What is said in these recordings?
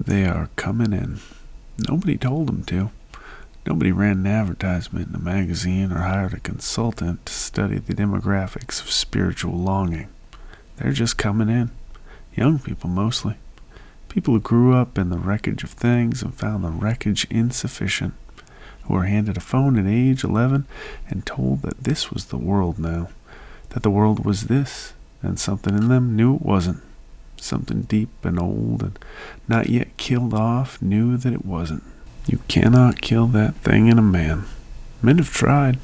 They are coming in. Nobody told them to. Nobody ran an advertisement in a magazine or hired a consultant to study the demographics of spiritual longing. They're just coming in. Young people mostly. People who grew up in the wreckage of things and found the wreckage insufficient. Who were handed a phone at age 11 and told that this was the world now. That the world was this, and something in them knew it wasn't. Something deep and old and not yet killed off knew that it wasn't. You cannot kill that thing in a man. Men have tried.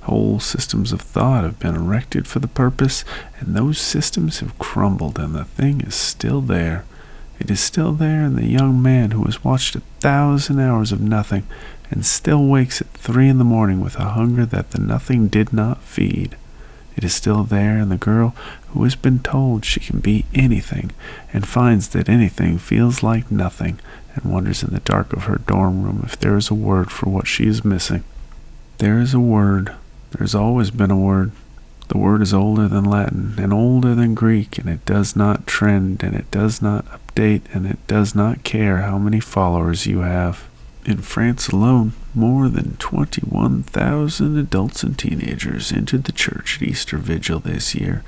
Whole systems of thought have been erected for the purpose, and those systems have crumbled, and the thing is still there. It is still there in the young man who has watched 1,000 hours of nothing and still wakes at 3 a.m. with a hunger that the nothing did not feed. It is still there in the girl who has been told she can be anything and finds that anything feels like nothing and wonders in the dark of her dorm room if there is a word for what she is missing. There is a word. There has always been a word. The word is older than Latin and older than Greek, and it does not trend, and it does not update, and it does not care how many followers you have. In France alone, more than 21,000 adults and teenagers entered the church at Easter Vigil this year.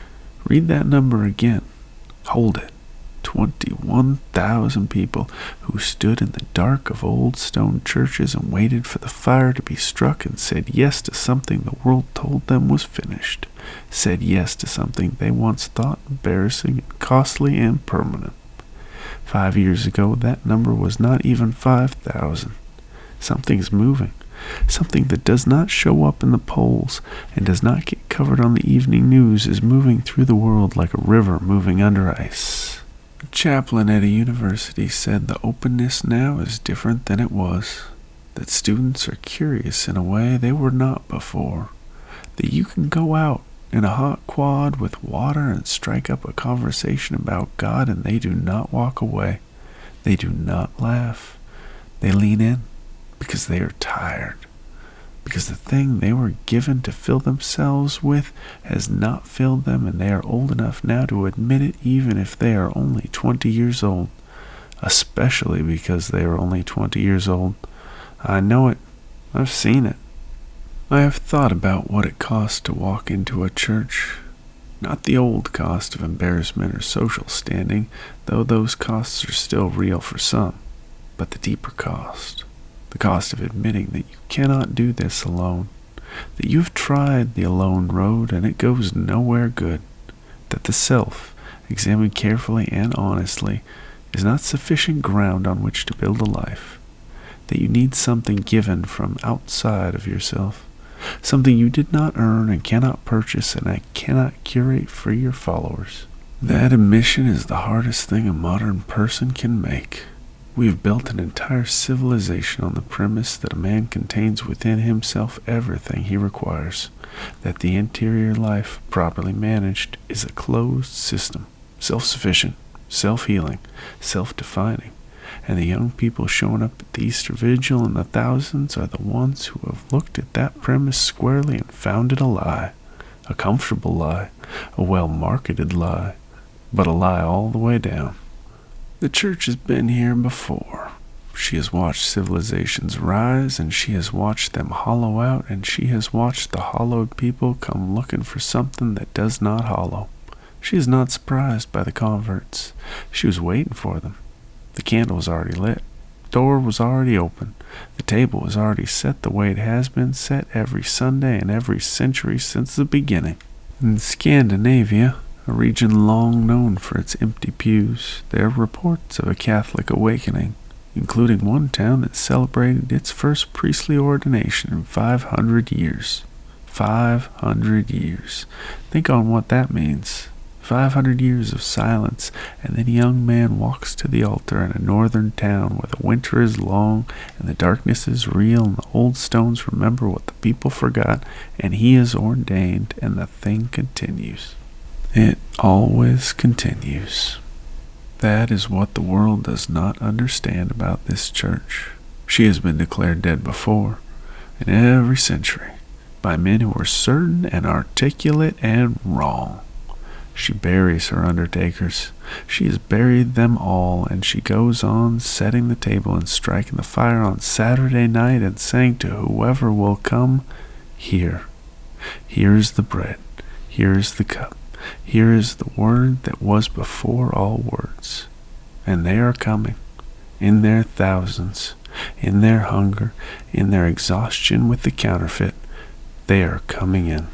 Read that number again. Hold it. 21,000 people who stood in the dark of old stone churches and waited for the fire to be struck and said yes to something the world told them was finished. Said yes to something they once thought embarrassing and costly and permanent. 5 years ago, that number was not even 5,000. Something's moving. Something that does not show up in the polls and does not get covered on the evening news is moving through the world like a river moving under ice. A chaplain at a university said the openness now is different than it was. That students are curious in a way they were not before. That you can go out in a hot quad with water and strike up a conversation about God and they do not walk away. They do not laugh. They lean in. Because they are tired. Because the thing they were given to fill themselves with has not filled them, and they are old enough now to admit it even if they are only 20 years old. Especially because they are only 20 years old. I know it. I've seen it. I have thought about what it costs to walk into a church. Not the old cost of embarrassment or social standing, though those costs are still real for some, but the deeper cost. The cost of admitting that you cannot do this alone, that you've tried the alone road and it goes nowhere good, that the self, examined carefully and honestly, is not sufficient ground on which to build a life, that you need something given from outside of yourself, something you did not earn and cannot purchase and I cannot curate for your followers. That admission is the hardest thing a modern person can make. We have built an entire civilization on the premise that a man contains within himself everything he requires, that the interior life, properly managed, is a closed system, self-sufficient, self-healing, self-defining, and the young people showing up at the Easter Vigil in the thousands are the ones who have looked at that premise squarely and found it a lie, a comfortable lie, a well-marketed lie, but a lie all the way down. The church has been here before. She has watched civilizations rise, and she has watched them hollow out, and she has watched the hollowed people come looking for something that does not hollow. She is not surprised by the converts. She was waiting for them. The candle was already lit. The door was already open. The table was already set the way it has been set every Sunday and every century since the beginning. In Scandinavia, a region long known for its empty pews, there are reports of a Catholic awakening, including one town that celebrated its first priestly ordination in 500 years. 500 years. Think on what that means. 500 years of silence, and then a young man walks to the altar in a northern town where the winter is long and the darkness is real and the old stones remember what the people forgot, and he is ordained, and the thing continues. It always continues. That is what the world does not understand about this church. She has been declared dead before, in every century, by men who are certain and articulate and wrong. She buries her undertakers. She has buried them all, and she goes on setting the table and striking the fire on Saturday night and saying to whoever will come, Here, here is the bread, here is the cup, here is the word that was before all words. And they are coming, in their thousands, in their hunger, in their exhaustion with the counterfeit, they are coming in.